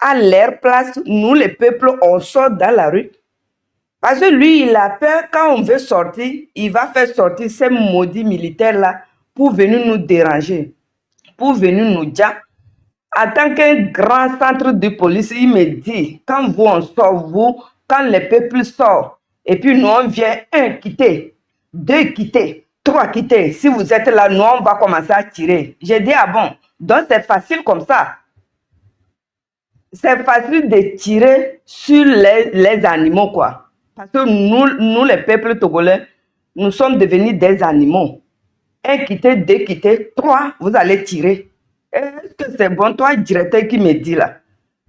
à leur place, nous les peuples, on sort dans la rue. Parce que lui, il a peur, quand on veut sortir, il va faire sortir ces maudits militaires-là pour venir nous déranger, pour venir nous dire. En tant qu'un grand centre de police, il me dit, quand vous on sort, vous, quand les peuples sortent, et puis nous on vient, un quitter, deux quitter, trois quitter, si vous êtes là, nous on va commencer à tirer. J'ai dit, ah bon, donc c'est facile comme ça. C'est facile de tirer sur les animaux, quoi. Parce que nous, les peuples togolais, nous sommes devenus des animaux. Un quitté, deux quittés, trois, vous allez tirer. Est-ce que c'est bon, toi, directeur qui me dit là?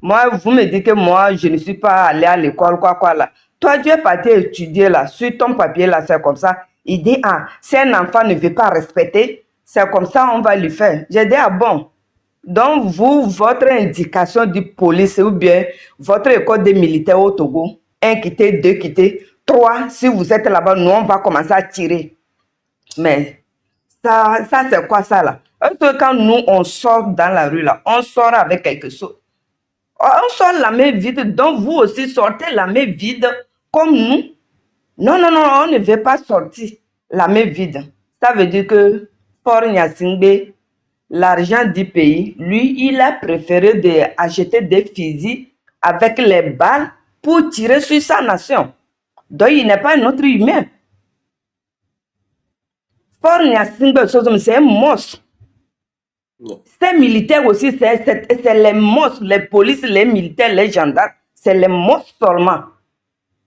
Moi, vous me dites que moi, je ne suis pas allé à l'école, quoi là. Toi, tu es parti étudier là, sur ton papier là, c'est comme ça. Il dit, ah, si un enfant ne veut pas respecter, c'est comme ça, on va lui faire. J'ai dit, ah bon. Donc, vous, votre indication de police ou bien votre école des militaires au Togo, un quitté, deux quittés, trois, si vous êtes là-bas, nous, on va commencer à tirer. Mais ça c'est quoi ça là? Parce que quand nous, on sort dans la rue là, on sort avec quelque chose. On sort la main vide, donc vous aussi sortez la main vide comme nous. Non, non, non, on ne veut pas sortir la main vide. Ça veut dire que Fort Gnassingbé, l'argent du pays, lui, il a préféré d'acheter des fusils avec les balles pour tirer sur sa nation. Donc, il n'est pas un autre humain. Fort Gnassingbé, c'est un monstre. Ces militaires aussi, c'est les monstres, les polices, les militaires, les gendarmes, c'est les monstres seulement.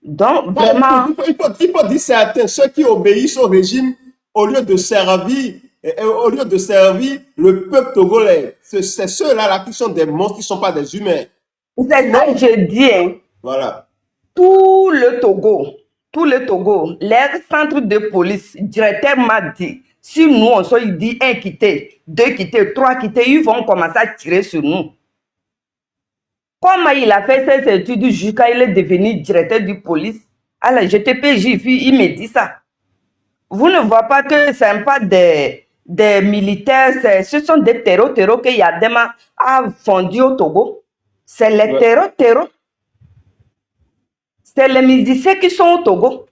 Donc, vraiment... Il faut dire certains, ceux qui obéissent au régime, au lieu de servir le peuple togolais, c'est ceux-là qui sont des monstres, qui ne sont pas des humains. C'est ça que je dis. Hein. Voilà. Tout le Togo, les centres de police, directeur m'a dit, si nous on sort, il dit un quitté, deux quittés, trois quittés, ils vont commencer à tirer sur nous. Comment il a fait ses études jusqu'à il est devenu directeur de police à la GTPJ, il me dit ça. Vous ne voyez pas que ce n'est pas des militaires, ce sont des terreaux que Yadema a fondus au Togo. C'est les terreaux. C'est les musiciens qui sont au Togo.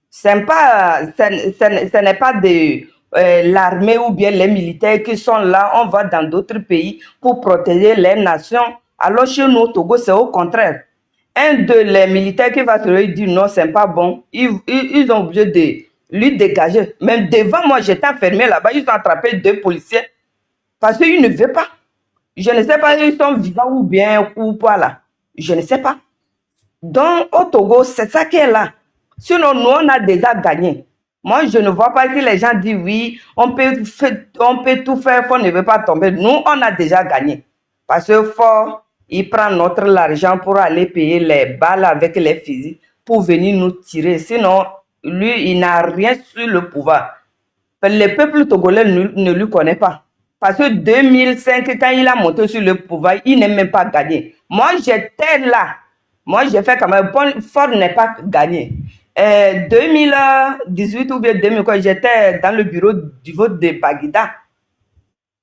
Ce n'est pas de l'armée ou bien les militaires qui sont là. On va dans d'autres pays pour protéger les nations. Alors chez nous au Togo, c'est au contraire. Un de les militaires qui va se dire non, c'est pas bon. Ils ont obligé de lui dégager. Même devant moi, j'étais enfermé là-bas. Ils ont attrapé deux policiers parce qu'ils ne veulent pas. Je ne sais pas s'ils sont vivants ou bien ou pas là. Je ne sais pas. Donc, au Togo, c'est ça qui est là. Sinon, nous, on a déjà gagné. Moi, je ne vois pas si les gens disent oui, on peut tout faire, Fort ne veut pas tomber. Nous, on a déjà gagné. Parce que Fort, il prend l'argent pour aller payer les balles avec les fusils pour venir nous tirer. Sinon, lui, il n'a rien sur le pouvoir. Le peuple togolais ne lui connaît pas. Parce que 2005, quand il a monté sur le pouvoir, il n'est même pas gagné. Moi, j'étais là. Moi, j'ai fait quand même. Fort n'est pas gagné. 2018 ou bien 2000, j'étais dans le bureau du vote de Baguida.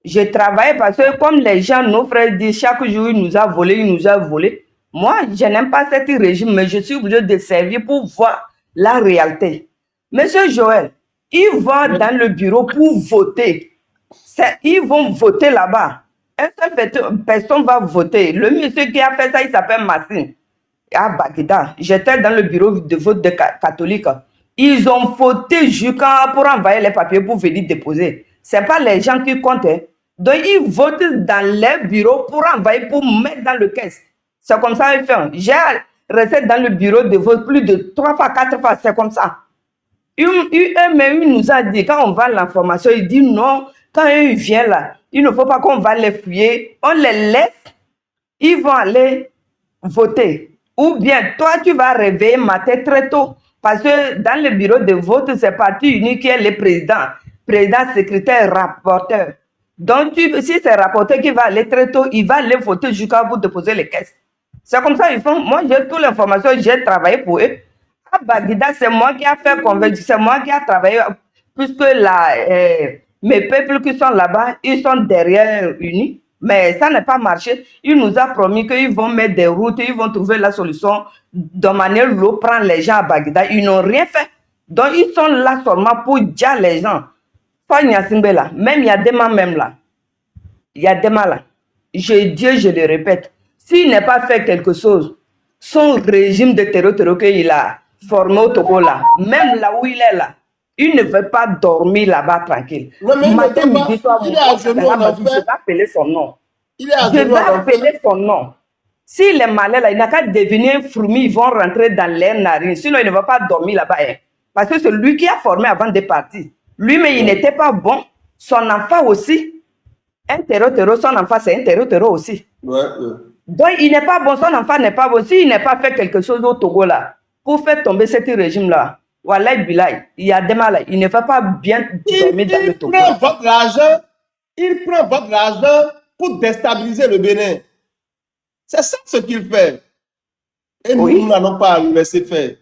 J'ai travaillé parce que comme les gens, nos frères disent, chaque jour, il nous a volé. Moi, je n'aime pas ce régime, mais je suis obligé de servir pour voir la réalité. Monsieur Joël, ils vont dans le bureau pour voter. Ils vont voter là-bas. Une seule personne va voter. Le monsieur qui a fait ça, il s'appelle Massine. À Baguida, j'étais dans le bureau de vote de catholique. Ils ont voté jusqu'à pour envoyer les papiers pour venir déposer. Ce n'est pas les gens qui comptent. Hein. Donc, ils votent dans les bureaux pour envoyer, pour mettre dans le caisse. C'est comme ça qu'ils font. J'ai resté dans le bureau de vote plus de 3 fois, 4 fois. C'est comme ça. Eux-mêmes, ils nous a dit, quand on va l'information, ils disent non, quand ils viennent là, il ne faut pas qu'on va les fouiller. On les laisse, ils vont aller voter. Ou bien, toi, tu vas réveiller matin très tôt. Parce que dans le bureau de vote, c'est parti unique qui est le président. Président, secrétaire, rapporteur. Donc, si c'est rapporteur qui va aller très tôt, il va aller voter jusqu'à vous déposer les caisses. C'est comme ça ils font. Moi, j'ai toute l'information, j'ai travaillé pour eux. À Baguida, c'est moi qui ai fait convaincre, c'est moi qui ai travaillé. Puisque mes peuples qui sont là-bas, ils sont derrière unis. Mais ça n'a pas marché. Il nous a promis qu'ils vont mettre des routes, ils vont trouver la solution de manière l'eau prend les gens à Bagdad. Ils n'ont rien fait. Donc, ils sont là seulement pour dire les gens. Même il y a des mains même là. Il y a des mains là. Je dis, je le répète. S'il n'a pas fait quelque chose, son régime de terreur qu'il a formé au Togo là, même là où il est là, il ne veut pas dormir là-bas tranquille. Non, mais Matin, midi, soir, il est à genoux en je vais enfer. appeler son nom. Il est à Je genoux vais en enfer. appeler son nom. S'il est malade là, il n'a qu'à devenir fourmi, ils vont rentrer dans les narines. Sinon, il ne va pas dormir là-bas. Hein. Parce que c'est lui qui a formé avant de partir. Lui, mais il n'était pas bon. Son enfant aussi. Un terreau, son enfant, c'est un terreau aussi. Ouais. Donc, il n'est pas bon, son enfant n'est pas bon. S'il n'a pas fait quelque chose au Togo là, pour faire tomber ce régime-là, Wallahi Bilay, il y a des mal, il ne va pas bien dormir dans le Togo. Il prend votre argent pour déstabiliser le Bénin. C'est ça ce qu'il fait. Et Oui. nous n'allons pas le laisser faire.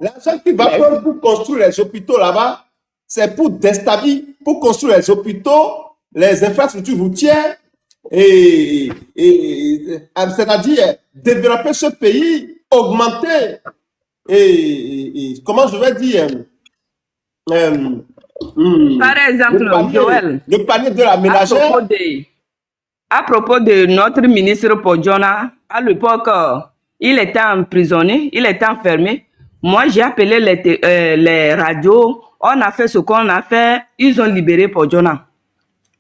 L'argent qu'il va prendre pour construire les hôpitaux là-bas, c'est pour déstabiliser, pour construire les hôpitaux, les infrastructures routières, c'est-à-dire développer ce pays, augmenter, comment je vais dire, par exemple, Joël, le panier de la ménagère. À propos de notre ministre Podjona, à l'époque, il était emprisonné, il était enfermé. Moi, j'ai appelé les radios, on a fait ce qu'on a fait, ils ont libéré Podjona.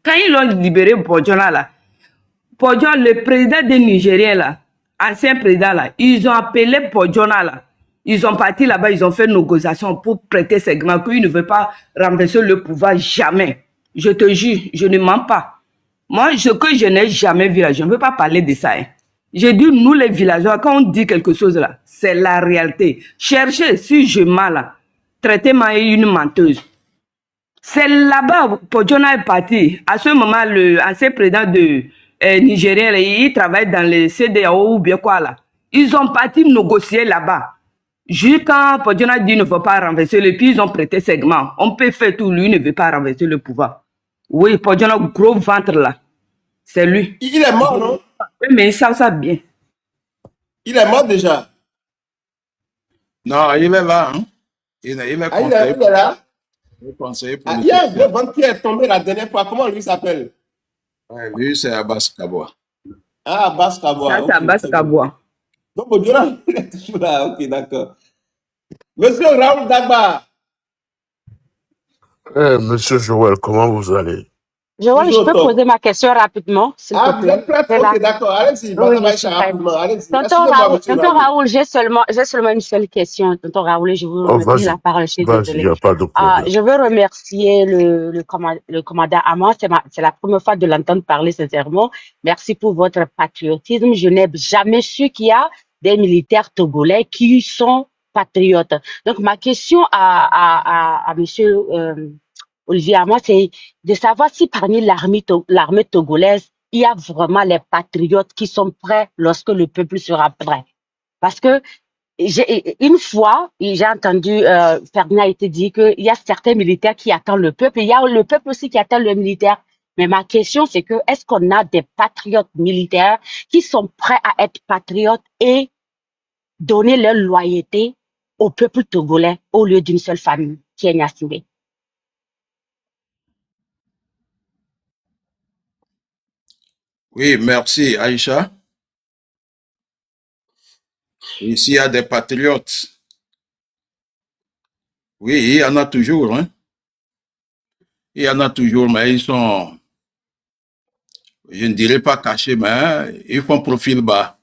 Quand ils ont libéré Podjona, là, Podjona, le président des Nigériens, là, ancien président, là, ils ont appelé Podjona, là. Ils ont parti là-bas, ils ont fait une négociation pour prêter serment qu'ils ne veulent pas renverser le pouvoir, jamais. Je te jure, je ne mens pas. Moi, ce que je n'ai jamais vu là, je ne veux pas parler de ça. Hein. J'ai dit, nous les villageois, quand on dit quelque chose là, c'est la réalité. Cherchez, si je mens là, traitez-moi une menteuse. C'est là-bas, Podjona est parti. À ce moment, l'ancien président de Nigérien, il travaille dans le CDAO ou bien quoi là. Ils ont parti négocier là-bas. Juste quand Podjona dit ne veut pas renverser le pays, ils ont prêté segment. On peut faire tout, lui ne veut pas renverser le pouvoir. Oui, Podjona, gros ventre là. C'est lui. Il est mort, non? Oui, mais il sent ça bien. Il est mort déjà. Non, il est là. Hein? Il est conseillé. Il est là. Il est conseiller Il y a un politique. vieux ventre qui est tombé la dernière fois. Comment lui s'appelle? Ouais, lui, c'est Abbas Kaboa. Ah, Abbas Kaboa. Ça, c'est Abbas Kaboa. Donc, Podjona, il est toujours là. Ok, d'accord. Monsieur Raoul Dagba. Monsieur Joël, comment vous allez? Joël, je peux poser ma question rapidement, s'il te Vous plaît? êtes prête? Ok, d'accord. Allez-y. Oui, Rapidement. Allez-y. Tonton Raoul, j'ai seulement une seule question. Tonton Raoul, je vous remercie la parole. Je suis désolée. Il n'y a pas de problème. Je veux remercier le commandant Amand. C'est la première fois de l'entendre parler sincèrement. Merci pour votre patriotisme. Je n'ai jamais su qu'il y a des militaires togolais qui sont patriotes. Donc, ma question à monsieur Olivier Amand, c'est de savoir si parmi l'armée togolaise, il y a vraiment les patriotes qui sont prêts lorsque le peuple sera prêt. Parce que une fois, j'ai entendu Ferdinand était dit qu'il y a certains militaires qui attendent le peuple, il y a le peuple aussi qui attend le militaire. Mais ma question, c'est que est-ce qu'on a des patriotes militaires qui sont prêts à être patriotes et donner leur loyauté au peuple togolais au lieu d'une seule famille qui est Gnassingbé? Oui, merci Aïcha. Ici, il y a des patriotes. Oui, il y en a toujours. Hein? Il y en a toujours, mais ils sont, je ne dirais pas cachés, mais ils font profil bas.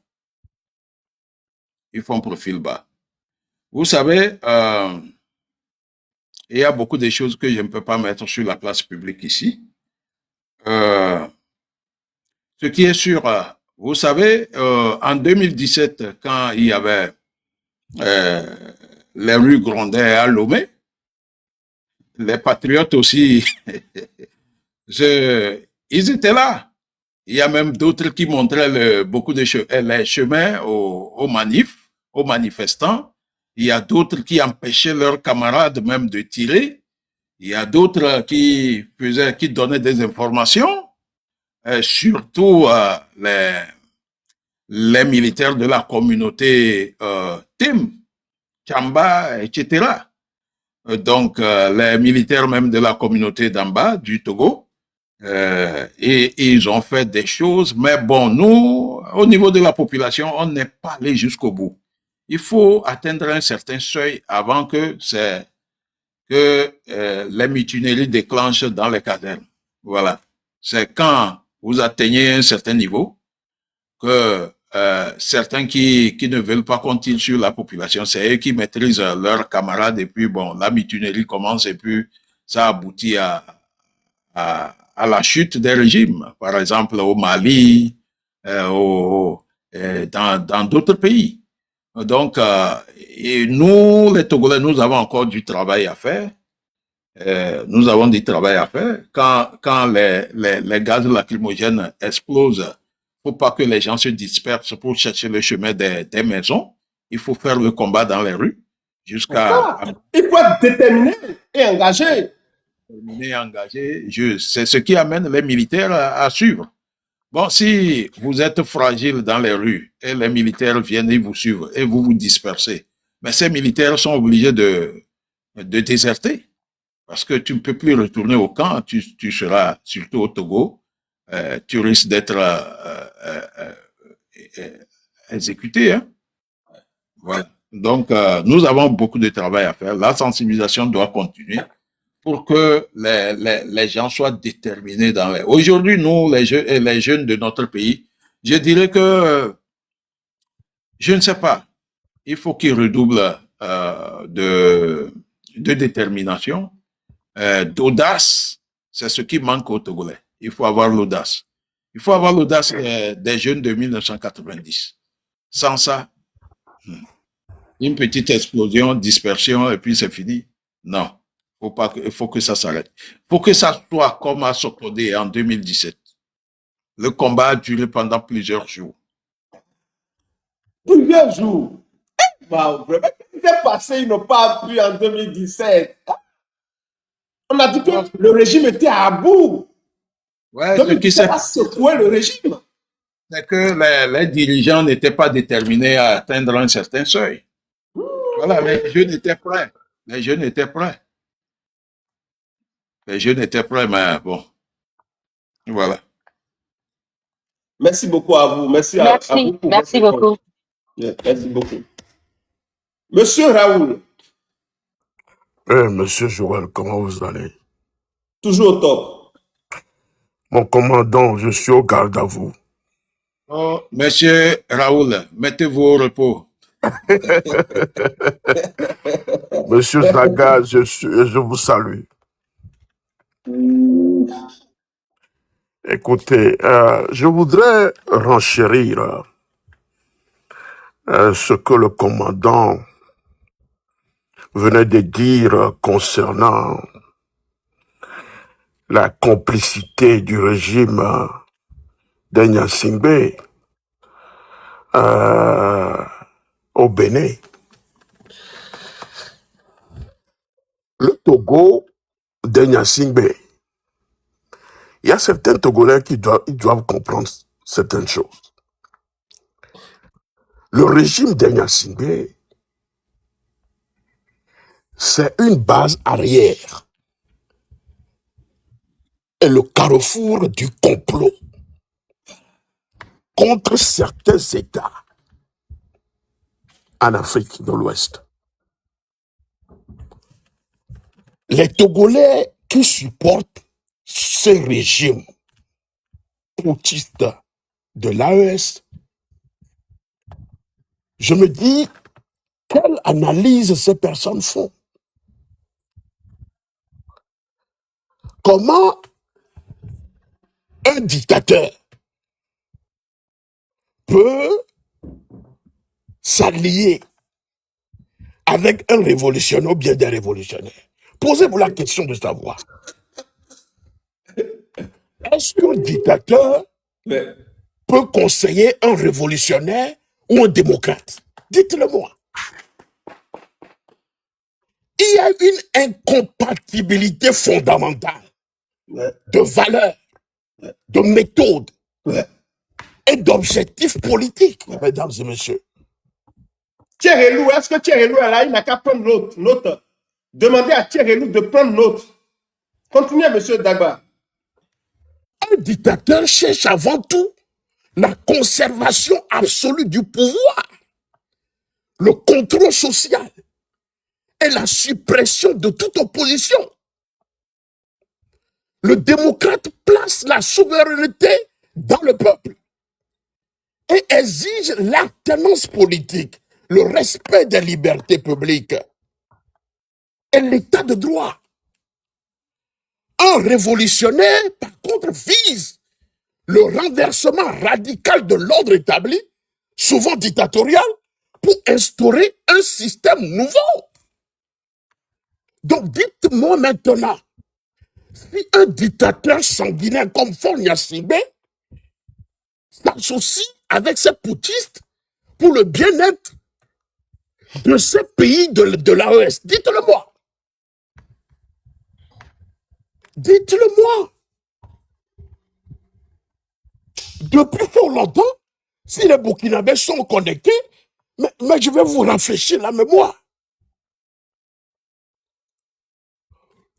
Ils font profil bas. Vous savez, il y a beaucoup de choses que je ne peux pas mettre sur la place publique ici. Ce qui est sûr, vous savez, en 2017, quand il y avait les rues Grondet à Lomé, les patriotes aussi, ils étaient là. Il y a même d'autres qui montraient beaucoup de les chemins aux manifs, aux manifestants. Il y a d'autres qui empêchaient leurs camarades même de tirer. Il y a d'autres qui donnaient des informations. surtout les militaires de la communauté Tim, Tchamba, etc. Donc, les militaires même de la communauté d'en bas, du Togo, et ils ont fait des choses. Mais bon, nous, au niveau de la population, on n'est pas allé jusqu'au bout. Il faut atteindre un certain seuil avant que les mutineries déclenchent dans les casernes. Voilà. C'est quand vous atteignez un certain niveau que certains qui ne veulent pas continuer sur la population, c'est eux qui maîtrisent leurs camarades et puis bon, la mutinerie commence et puis ça aboutit à la chute des régimes. Par exemple, au Mali, dans d'autres pays. Donc, et nous, les Togolais, nous avons encore du travail à faire. Nous avons du travail à faire. Quand les gaz lacrymogènes explosent, faut pas que les gens se dispersent pour chercher le chemin des maisons. Il faut faire le combat dans les rues jusqu'à... Il faut être déterminé et engagé. C'est ce qui amène les militaires à suivre. Bon, si vous êtes fragile dans les rues et les militaires viennent et vous suivent et vous vous dispersez, mais ces militaires sont obligés de déserter parce que tu ne peux plus retourner au camp, tu seras surtout au Togo, tu risques d'être exécuté. Hein? Voilà. Donc, nous avons beaucoup de travail à faire. La sensibilisation doit continuer pour que les gens soient déterminés dans les... Aujourd'hui, nous, les jeunes de notre pays, je dirais que, je ne sais pas, il faut qu'ils redoublent de détermination, d'audace. C'est ce qui manque aux Togolais. Il faut avoir l'audace. Il faut avoir l'audace des jeunes de 1990. Sans ça, une petite explosion, dispersion, et puis c'est fini. Non. Il faut que ça s'arrête. Il faut que ça soit comme à Sokode en 2017. Le combat a duré pendant plusieurs jours. Plusieurs jours. Wow, vraiment, qu'est-ce qui s'est passé? Ils n'ont pas appris en 2017. On a dit que le régime était à bout. Ouais, donc, ce qui s'est passé, secoué le régime. C'est que les dirigeants n'étaient pas déterminés à atteindre un certain seuil. Voilà, les jeunes étaient prêts. Les jeunes étaient prêts. Les jeunes étaient prêts, mais bon. Voilà. Merci beaucoup à vous. Merci à vous. Merci beaucoup. Merci beaucoup. Monsieur Raoul. Monsieur Joël, comment vous allez? Toujours au top. Mon commandant, je suis au garde à vous. Oh, monsieur Raoul, mettez-vous au repos. Monsieur Zaga, je vous salue. Écoutez, je voudrais renchérir ce que le commandant venait de dire concernant la complicité du régime d'Enyasingbe au Bénin. Le Togo d'Enyasingbe, il y a certains Togolais qui doivent comprendre certaines choses. Le régime d'Enyasingbe, c'est une base arrière et le carrefour du complot contre certains États en Afrique de l'Ouest. Les Togolais qui supportent ce régime putschiste de l'AES, je me dis, quelle analyse ces personnes font? Comment un dictateur peut s'allier avec un révolutionnaire ou bien des révolutionnaires? Posez-vous la question de savoir. Est-ce qu'un dictateur peut conseiller un révolutionnaire ou un démocrate? Dites-le-moi. Il y a une incompatibilité fondamentale de valeurs de méthode Ouais. et d'objectifs politiques, mesdames et messieurs. Thierry-Lou, est-ce que Thierry-Lou est là? Il n'a qu'à prendre note. Demandez à Thierry-Lou de prendre note. Continuez, monsieur Dagba. Un dictateur cherche avant tout la conservation absolue du pouvoir, le contrôle social et la suppression de toute opposition. Le démocrate place la souveraineté dans le peuple et exige l'alternance politique, le respect des libertés publiques et l'état de droit. Un révolutionnaire, par contre, vise le renversement radical de l'ordre établi, souvent dictatorial, pour instaurer un système nouveau. Donc dites-moi maintenant, si un dictateur sanguinaire comme Faure Gnassingbé s'associe avec ces putschistes pour le bien-être de ces pays de l'AES, dites-le moi. Dites-le moi. Depuis fort longtemps, si les Burkinabés sont connectés, mais je vais vous rafraîchir la mémoire.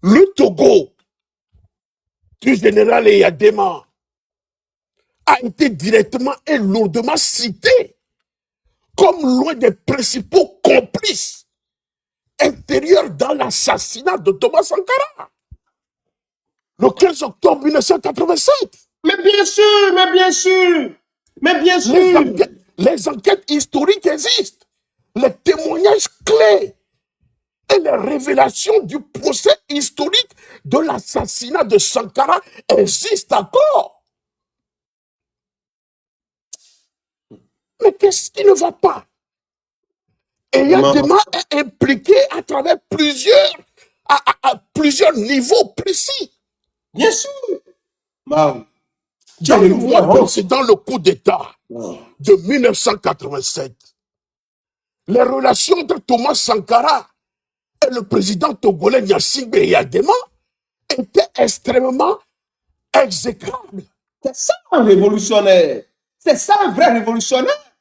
Le Togo du général Eyadema a été directement et lourdement cité comme l'un des principaux complices intérieurs dans l'assassinat de Thomas Sankara le 15 octobre 1987. Mais bien sûr, mais bien sûr, mais bien sûr. Les enquêtes historiques existent, les témoignages clés et les révélations du procès historique de l'assassinat de Sankara existent encore. Mais qu'est-ce qui ne va pas? Et Eyadema est impliqué à travers plusieurs niveaux précis. Bien sûr. Wow. Dans le mois précédent le coup d'État de 1987, les relations de Thomas Sankara et le président togolais Gnassingbé Eyadema étaient extrêmement exécrables. C'est ça un révolutionnaire. C'est ça un vrai révolutionnaire.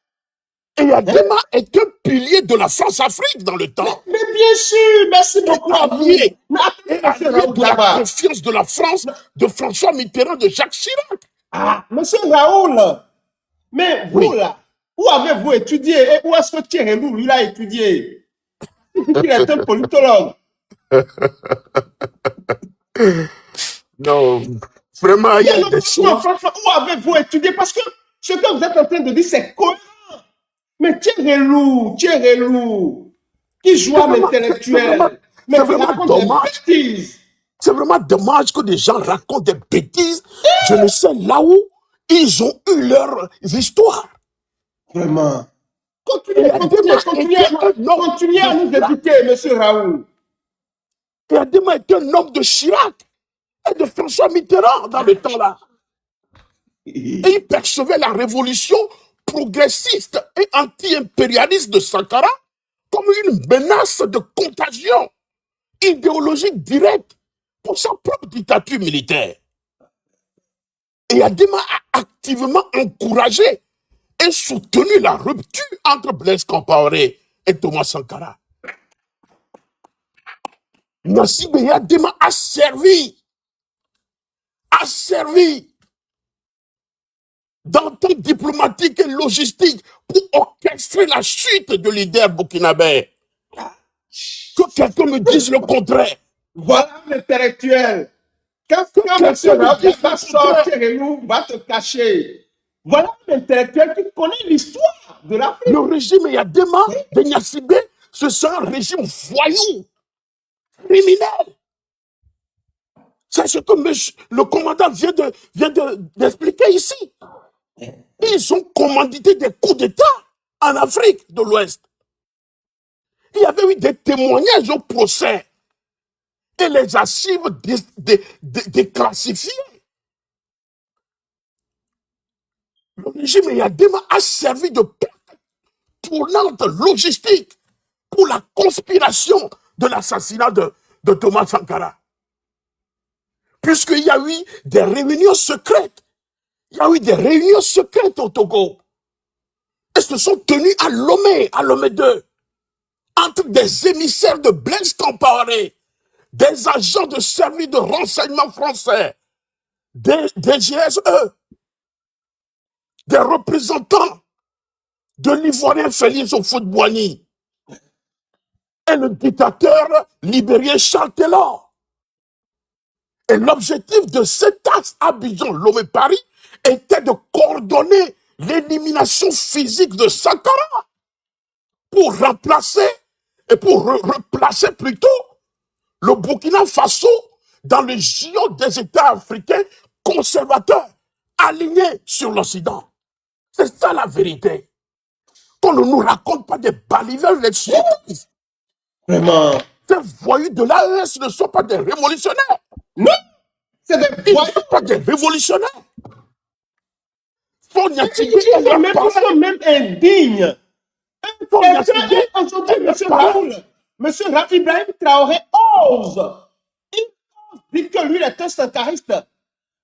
Eyadema est un pilier de la France-Afrique dans le temps. Mais bien sûr, merci beaucoup. Allié de la confiance de la France, de François Mitterrand, de Jacques Chirac. Ah, monsieur Raoul, mais vous là, où avez-vous étudié et où est-ce que Thierry-Lou, lui, a étudié? Il est un politologue. Non, vraiment, il y a des choses. Franchement, où avez-vous étudié? Parce que ce que vous êtes en train de dire, c'est cohérent. Mais Thierry-Lou, qui joue à l'intellectuel, mais qui raconte des bêtises. C'est vraiment dommage que des gens racontent des bêtises. Je ne sais là où ils ont eu leurs histoires. Vraiment. Continuez à nous éduquer, monsieur Raoul. Eyadema est un homme de Chirac et de François Mitterrand dans le temps-là. Et il percevait la révolution progressiste et anti-impérialiste de Sankara comme une menace de contagion idéologique directe pour sa propre dictature militaire. Eyadema a activement encouragé et soutenu la rupture entre Blaise Compaoré et Thomas Sankara. Gnassingbé Eyadema a servi d'entente diplomatique et logistique pour orchestrer la chute de leader burkinabé. Que quelqu'un me dise le contraire. Voilà l'intellectuel. Quand M. Raoul va sortir et nous va te cacher. Voilà l'intellectuel qui connaît l'histoire de l'Afrique. Le régime Eyadema de Gnassingbé, ce sera un régime voyou, criminel. C'est ce que le commandant vient d'expliquer ici. Ils ont commandité des coups d'État en Afrique de l'Ouest. Il y avait eu des témoignages au procès et les archives déclassifiées. Le régime Eyadema a servi de plaque tournante logistique pour la conspiration de l'assassinat de Thomas Sankara. puisqu'il y a eu des réunions secrètes. Il y a eu des réunions secrètes au Togo. Et se sont tenues à Lomé 2, entre des émissaires de Blaise Compaoré, des agents de service de renseignement français, des GSE, des représentants de l'Ivoirien Félix Houphouët-Boigny et le dictateur libérien Charles Taylor. Et l'objectif de cet axe Abidjan-Lomé-Paris était de coordonner l'élimination physique de Sankara pour remplacer et pour replacer plutôt le Burkina Faso dans le giron des États africains conservateurs alignés sur l'Occident. C'est ça la vérité. Qu'on ne nous raconte pas des balivernes, des sottises. Vraiment. Ces voyous de l'AES ne sont pas des révolutionnaires. Non, c'est des Ils ne voyous. sont pas des révolutionnaires. Ils sont même indignes. Aujourd'hui, monsieur Ibrahim Traoré ose. Il ose dire que lui, il est un sankariste.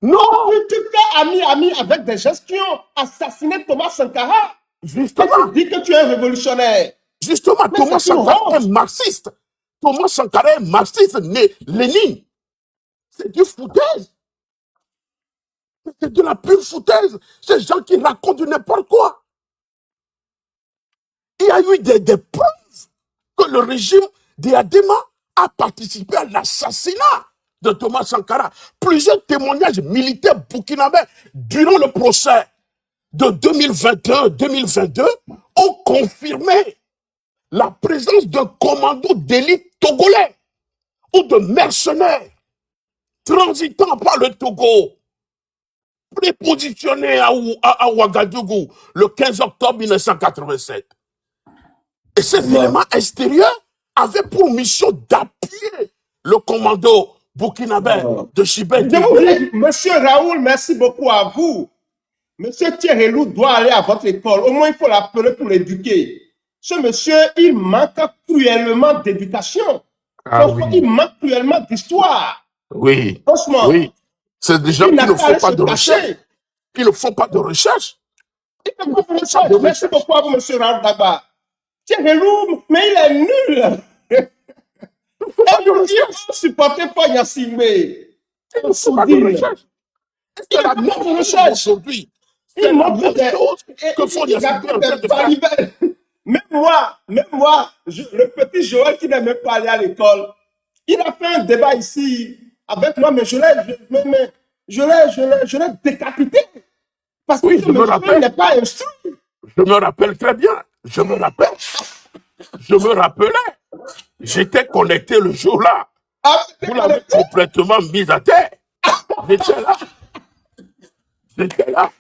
Non, Tu fais ami avec des gens qui ont assassiné Thomas Sankara. Et justement, tu dis que tu es un révolutionnaire. justement, Mais Thomas c'est une Sankara honte. est marxiste. Thomas Sankara est marxiste, né Lénine. C'est du foutaise. C'est de la pure foutaise. Ces gens qui racontent du n'importe quoi. Il y a eu des preuves que le régime d'Adema a participé à l'assassinat de Thomas Sankara. Plusieurs témoignages militaires burkinabés durant le procès de 2021-2022 ont confirmé la présence d'un commando d'élite togolais ou de mercenaires transitant par le Togo, prépositionné à Ouagadougou le 15 octobre 1987. Et ces éléments extérieurs avaient pour mission d'appuyer le commando burkinabé de Chibet. Monsieur Raoul, merci beaucoup à vous. Monsieur Thierry Lou doit aller à votre école. Au moins, il faut l'appeler pour l'éduquer. Ce monsieur, il manque cruellement d'éducation. Oui. Il manque cruellement d'histoire. Oui. Franchement. Oui. C'est des gens qui ne font pas de recherche. Qui ne font pas de recherche. Merci beaucoup à vous, monsieur Raoul Dagba. Thierry Lou, mais il est nul. Il faut supporter pas Yassimé. Il ne faut pas de recherche. C'est la même chose aujourd'hui. C'est la même chose que font Yassimé en train de faire. Même moi, le petit Joël qui n'est même pas allé à l'école, il a fait un débat ici avec moi, mais je l'ai décapité. Parce que je me rappelle. Il n'est pas instruit. Je me rappelle très bien. Je me rappelais. J'étais connecté le jour-là. Vous l'avez complètement mis à terre. J'étais là.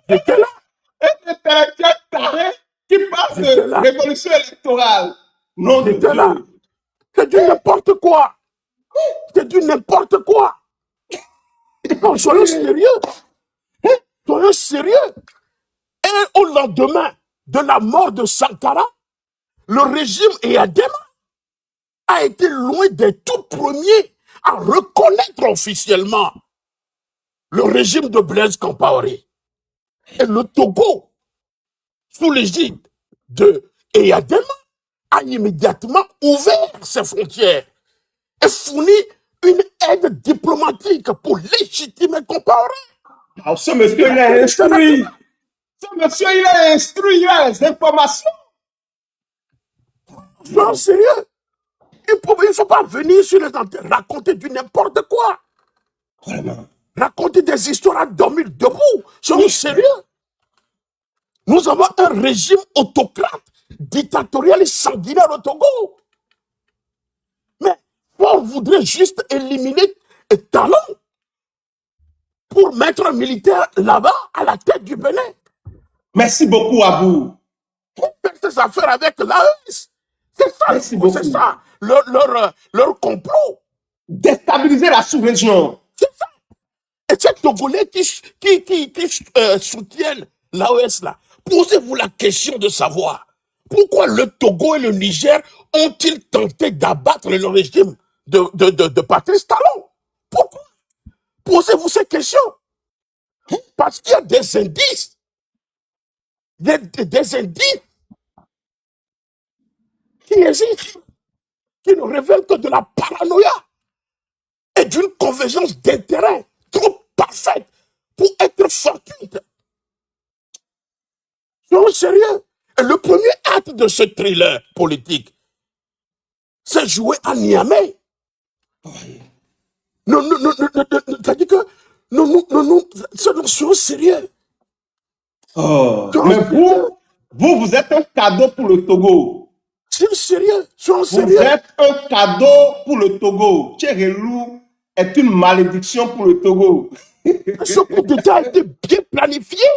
Un intellectuel taré qui parle de révolution électorale. Non, j'étais là. C'est du n'importe quoi. Non, soyons sérieux. Et au lendemain de la mort de Sankara, le régime Eyadema a été loin des tout premiers à reconnaître officiellement le régime de Blaise Compaoré. Et le Togo, sous l'égide de Eyadema, a immédiatement ouvert ses frontières et fourni une aide diplomatique pour légitimer Compaoré. Oh, ce monsieur, il est instruit. Il a les informations. Non, sérieux. Il ne faut pas venir sur les antennes raconter du n'importe quoi. Vraiment. Raconter des histoires à dormir debout. Soyons sérieux. Nous avons un régime autocrate, dictatorial et sanguinaire au Togo. Mais on voudrait juste éliminer Talon pour mettre un militaire là-bas à la tête du Bénin. Merci beaucoup à vous. Pour faire des affaires avec l'AES. C'est ça, leur complot. Déstabiliser la sous-région. C'est ça. Et ces Togolais qui soutiennent l'AES là, posez-vous la question de savoir pourquoi le Togo et le Niger ont-ils tenté d'abattre le régime de Patrice Talon. Pourquoi? Posez-vous ces questions. Parce qu'il y a des indices. Il y a des indices qui existent, qui ne révèlent que de la paranoïa et d'une convergence d'intérêts trop parfaite pour être fortuite. Soyons sérieux. Et le premier acte de ce thriller politique, c'est joué à Niamey. Non, c'est-à-dire que soyons sérieux. Oh, Soyons mais sérieux. vous êtes un cadeau pour le Togo. Soyons sérieux. Soyons Vous sérieux. êtes un cadeau pour le Togo. Tchérélou est une malédiction pour le Togo. Ce coup d'État a été bien planifié.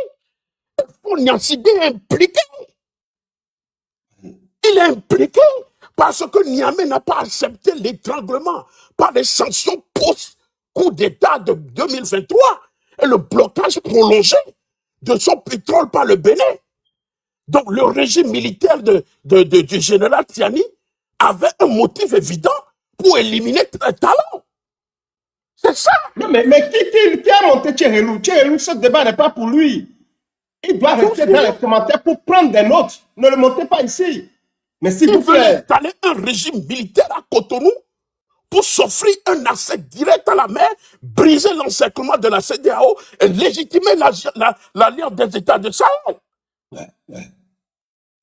On y a si bien impliqué. Il est impliqué parce que Niamey n'a pas accepté l'étranglement par les sanctions post-coup d'État de 2023 et le blocage prolongé de son pétrole par le Bénin. Donc le régime militaire du général Tiani avait un motif évident pour éliminer Talon. C'est ça. Non, mais qui a monté Tchérélou? Tchérélou, ce débat n'est pas pour lui. Il doit rester dans les commentaires pour prendre des notes. Ne le montez pas ici. Mais s'il Il vous veut plaît. installer un régime militaire à Cotonou pour s'offrir un accès direct à la mer, briser l'encerclement de la CEDEAO et légitimer l'alliance des États de Sahel.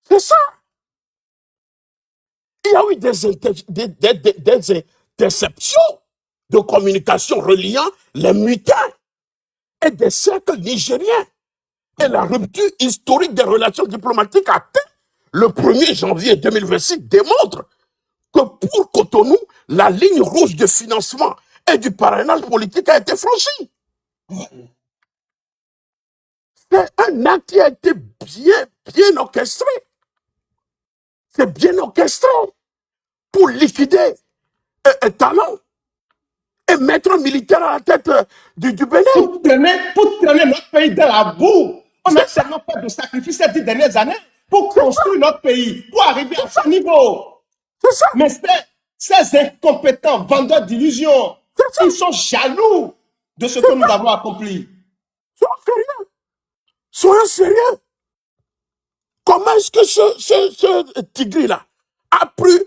C'est ça. Il y a eu des interceptions de communication reliant les mutins et des cercles nigériens. Et la rupture historique des relations diplomatiques atteint le 1er janvier 2026 démontre que pour Cotonou, la ligne rouge de financement et du parrainage politique a été franchie. C'est un acte qui a été bien orchestré. C'est bien orchestré pour liquider Talon et mettre un militaire à la tête du Bénin. Pour traîner notre pays dans la boue. On a tellement fait de sacrifices ces 10 dernières années pour construire notre pays, pour arriver à ce niveau. C'est ça. Mais ces incompétents vendeurs d'illusions, ils sont jaloux de ce que nous avons accompli. Soyons sérieux. Soyons sérieux. Comment est-ce que ce tigre-là a pu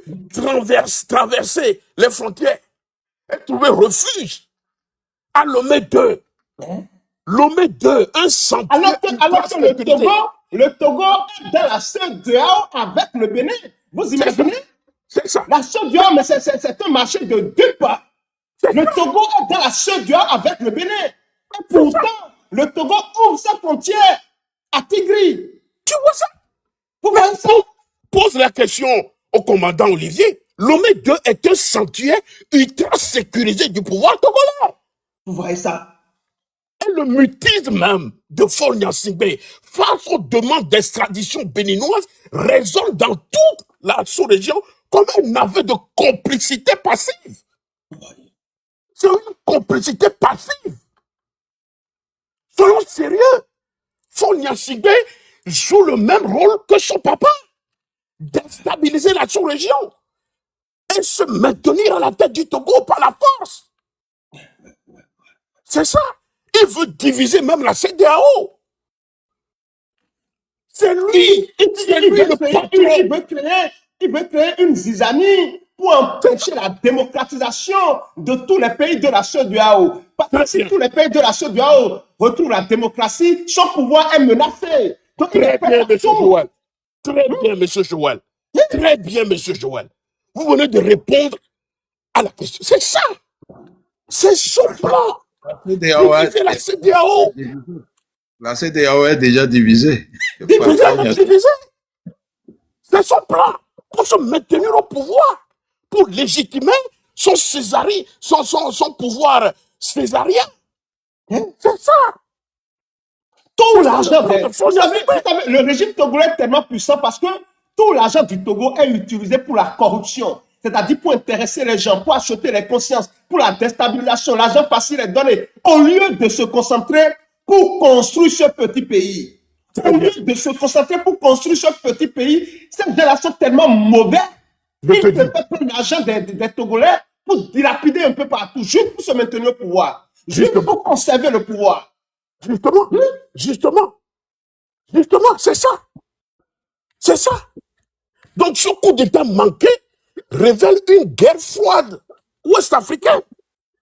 traverser les frontières et trouver refuge à Lomé 2? Lomé 2, un centre. Alors que le Togo est dans la CEDEAO avec le Bénin. Vous imaginez? C'est ça. La CEDEAO, mais c'est un marché de deux pas. Le Togo est dans la CEDEAO avec le Bénin. Et pourtant, le Togo ouvre sa frontière à Tigri. Tu vois ça? Vous voyez ça? Pose la question au commandant Olivier. Lomé 2 est un sanctuaire ultra sécurisé du pouvoir togolais. Vous voyez ça? Et le mutisme même de Faure Gnassingbé face aux demandes d'extradition béninoise résonne dans toute la sous-région comme un aveu de complicité passive. C'est une complicité passive. Soyons sérieux. Faure Gnassingbé joue le même rôle que son papa. Déstabiliser la sous-région et se maintenir à la tête du Togo par la force. C'est ça. Il veut diviser même la CEDEAO. C'est lui. Il veut créer une zizanie pour empêcher la démocratisation de tous les pays de la CEDEAO. Parce que si tous les pays de la CEDEAO retrouvent la démocratie, son pouvoir est menacé. Donc, Très bien, M. Joël. Très bien, M. Joël. Très bien, M. Joël. Vous venez de répondre à la question. C'est ça. C'est son plan. Diviser la CEDEAO. La CEDEAO est déjà divisée. Diviser. C'est son plan pour se maintenir au pouvoir, pour légitimer son pouvoir césarien. C'est ça. Tout l'argent, vous savez, le régime togolais est tellement puissant parce que tout l'argent du Togo est utilisé pour la corruption, c'est-à-dire pour intéresser les gens, pour acheter les consciences, pour la déstabilisation. L'argent facile est donné au lieu de se concentrer pour construire ce petit pays. Au lieu de se concentrer pour construire ce petit pays, ces gens-là sont tellement mauvais qu'ils peuvent prendre l'argent des Togolais pour dilapider un peu partout, juste pour se maintenir au pouvoir, juste pour conserver le pouvoir. Justement, justement, c'est ça. C'est ça. Donc, ce coup d'État manqué révèle une guerre froide ouest-africaine.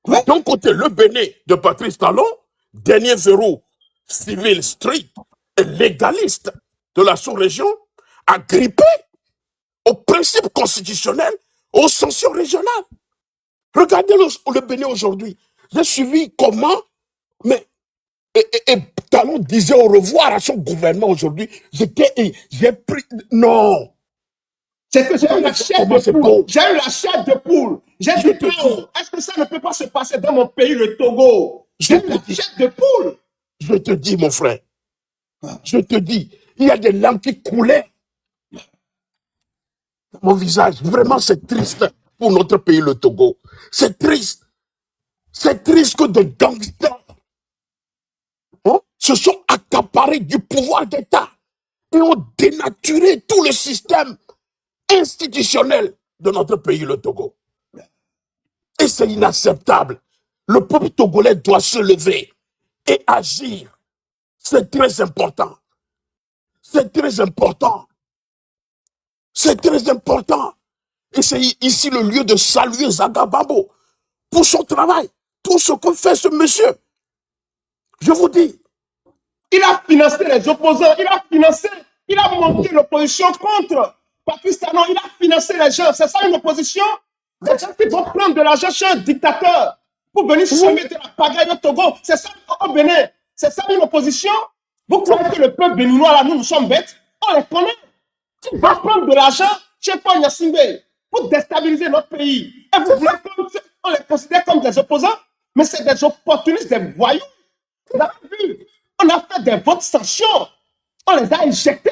Ouais. D'un côté, le Bénin de Patrice Talon, dernier verrou civil strict et légaliste de la sous-région, agrippé aux principes constitutionnels, aux sanctions régionales. Regardez le Bénin aujourd'hui. J'ai suivi comment, mais et Talon disait au revoir à son gouvernement aujourd'hui. J'ai pris, non. C'est que j'ai eu la chair Comment de c'est poule. beau. J'ai eu la chair de poule. J'ai Je dit, te dis. non, est-ce que ça ne peut pas se passer dans mon pays, le Togo? J'ai eu la chair de poule. Je te dis, mon frère, je te dis, il y a des larmes qui coulaient dans mon visage. Vraiment, c'est triste pour notre pays, le Togo. C'est triste. C'est triste que des gangsters se sont accaparés du pouvoir d'État et ont dénaturé tout le système institutionnel de notre pays, le Togo. Et c'est inacceptable. Le peuple togolais doit se lever et agir. C'est très important. C'est très important. C'est très important. Et c'est ici le lieu de saluer Zagababo pour son travail. Tout ce que fait ce monsieur. Je vous dis. Il a financé les opposants. Il a monté l'opposition contre Patrice Talon. Il a financé les gens. C'est ça une opposition? Des gens qui vont prendre de l'argent chez un dictateur pour venir semer de la pagaille au Togo. C'est ça au Bénin. C'est ça une opposition? Vous croyez que le peuple béninois, là, nous sommes bêtes? On les connaît. Ils vont prendre de l'argent chez Paul Yassingbe pour déstabiliser notre pays. Et vous voulez qu'on les considère comme des opposants? Mais c'est des opportunistes, des voyous. Vous avez vu? On a fait des votes sanctions. On les a éjectés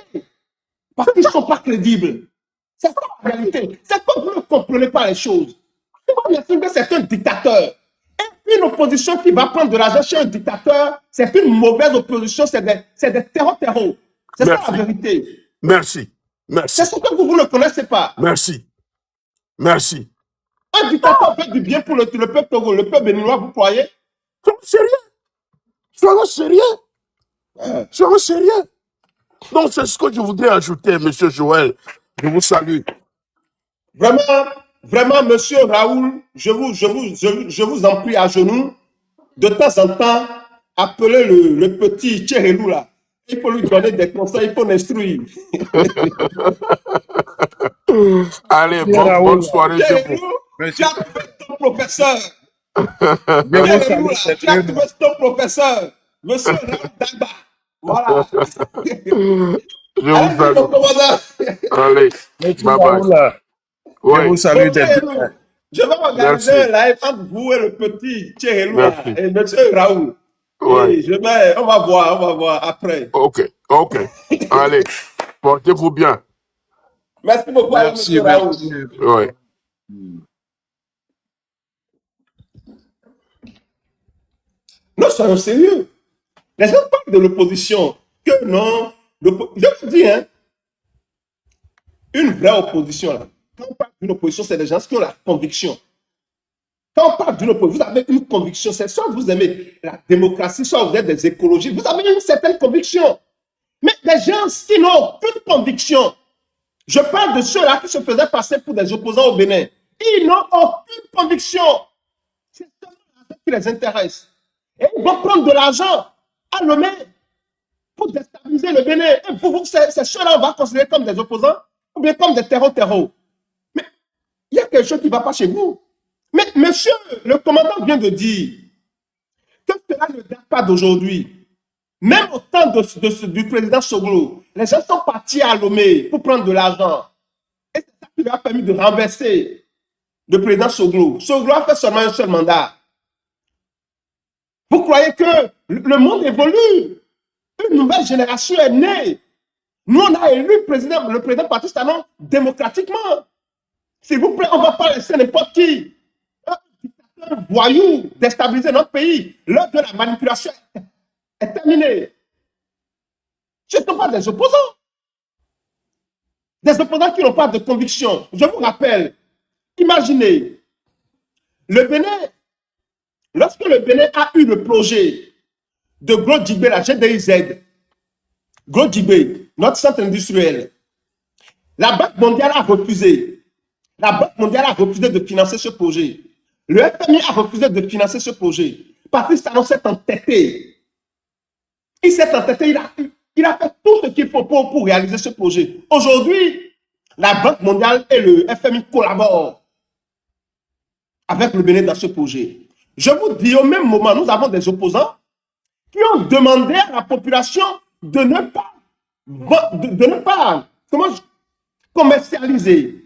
parce qu'ils ne sont pas crédibles. C'est ça la réalité. C'est comme vous ne comprenez pas les choses. Paul Yassingbe, c'est un dictateur. Et une opposition qui va prendre de l'argent chez un dictateur, c'est une mauvaise opposition, c'est des terreaux. C'est ça la vérité. Merci. Merci. C'est ce que vous ne connaissez pas. Merci. Merci. Un dictateur fait du bien pour le peuple Togo, le peuple béninois, vous croyez? Soyons sérieux. Soyons sérieux. Soyons sérieux. Donc, c'est ce que je voudrais ajouter, monsieur Joël. Je vous salue. Vraiment, monsieur Raoul, je vous en prie à genoux, de temps en temps, appelez le petit Tchérélou là. Il faut lui donner des conseils, il faut l'instruire. Allez, bonne soirée chez vous. Tchérélou, tu as trouvé ton professeur. Je vous Tchérélou là, salue, tu as trouvé ton professeur. Monsieur Raoul Dagba. Voilà. Je vous salue. Mon commandant. Allez, Monsieur bye bye. Raoul, je Ouais. vous salue Donc, des Tchérélou, je vais organiser Merci. un live entre vous et le petit Tchérélou là, Merci. et monsieur Raoul. Ouais. Et on va voir après. Ok. Allez, portez-vous bien. Merci beaucoup, Merci, monsieur Raoul. merci. Ouais. Non, soyons sérieux. Les gens parlent de l'opposition. Que non. Je vous dis, hein, une vraie opposition, là. Quand on parle d'une opposition, c'est des gens qui ont la conviction. Quand on parle d'une opposition, vous avez une conviction. C'est soit vous aimez la démocratie, soit vous êtes des écologistes. Vous avez une certaine conviction. Mais des gens qui n'ont aucune conviction, je parle de ceux-là qui se faisaient passer pour des opposants au Bénin. Ils n'ont aucune conviction. C'est seulement l'argent qui les intéresse. Et ils vont prendre de l'argent à Lomé pour déstabiliser le Bénin. Et pour vous, c'est ceux-là on va considérer comme des opposants ou bien comme des terreaux. Mais il y a quelque chose qui ne va pas chez vous. Mais monsieur, le commandant vient de dire que cela ne date pas d'aujourd'hui. Même au temps du président Soglo, les gens sont partis à Lomé pour prendre de l'argent. Et c'est ça qui lui a permis de renverser le président Soglo. Soglo a fait seulement un seul mandat. Vous croyez que le monde évolue? Une nouvelle génération est née. Nous, on a élu le président Patrice Talon démocratiquement. S'il vous plaît, on ne va pas laisser n'importe qui. Un dictateur voyou déstabiliser notre pays. L'heure de la manipulation est terminée. Ce ne sont pas des opposants. Des opposants qui n'ont pas de conviction. Je vous rappelle, imaginez, Le Bénin, lorsque le Bénin a eu le projet de Gros Djibé, la GDIZ, Gros Djibé, notre centre industriel, la Banque mondiale a refusé. La Banque mondiale a refusé de financer ce projet. Le FMI a refusé de financer ce projet. Patrice Talon s'est entêté. Il s'est entêté, il a fait tout ce qu'il faut pour réaliser ce projet. Aujourd'hui, la Banque mondiale et le FMI collaborent avec le Bénin dans ce projet. Je vous dis, au même moment, nous avons des opposants qui ont demandé à la population de ne pas commercialiser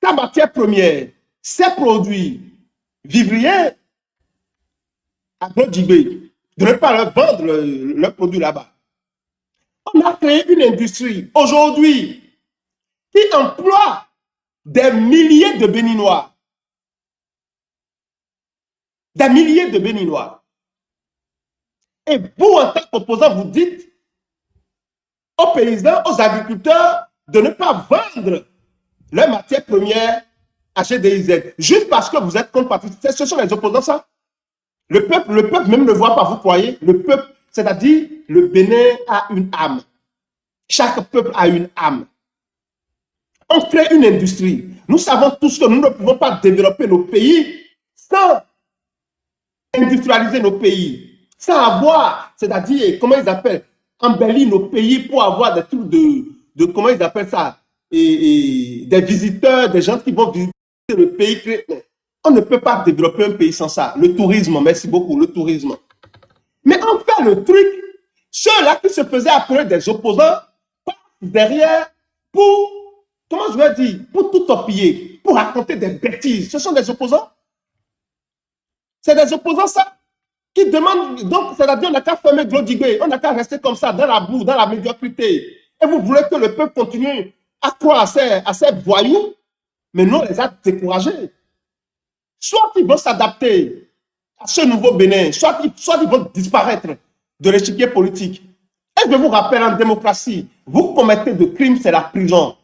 sa matière première, ses produits vivriers à Gros Djibé, de ne pas leur vendre leurs produits là-bas. On a créé une industrie aujourd'hui qui emploie des milliers de Béninois. Des milliers de Béninois. Et vous, en tant qu'opposant, vous dites aux paysans, aux agriculteurs de ne pas vendre leurs matières premières à GDIZ. Juste parce que vous êtes contre Patrice. Ce sont les opposants, ça. Le peuple même ne voit pas, vous croyez. Le peuple, c'est-à-dire, le Bénin a une âme. Chaque peuple a une âme. On crée une industrie. Nous savons tous que nous ne pouvons pas développer nos pays sans industrialiser nos pays, sans avoir, c'est-à-dire, comment ils appellent, embellir nos pays pour avoir des trucs de comment ils appellent ça, et des visiteurs, des gens qui vont visiter le pays. On ne peut pas développer un pays sans ça. Le tourisme, merci beaucoup, le tourisme. Mais on fait le truc, ceux-là qui se faisaient appeler des opposants, derrière pour, comment je vais dire, pour tout torpiller, pour raconter des bêtises. Ce sont des opposants. C'est des opposants, ça, qui demandent, donc, c'est-à-dire, on n'a qu'à fermer Gros Djibé, on n'a qu'à rester comme ça, dans la boue, dans la médiocrité. Et vous voulez que le peuple continue à croire à ces voyous, mais nous, on les a découragés. Soit ils vont s'adapter à ce nouveau Bénin, soit ils vont disparaître de l'échiquier politique. Et je vous rappelle, en démocratie, vous commettez de crimes, c'est la prison.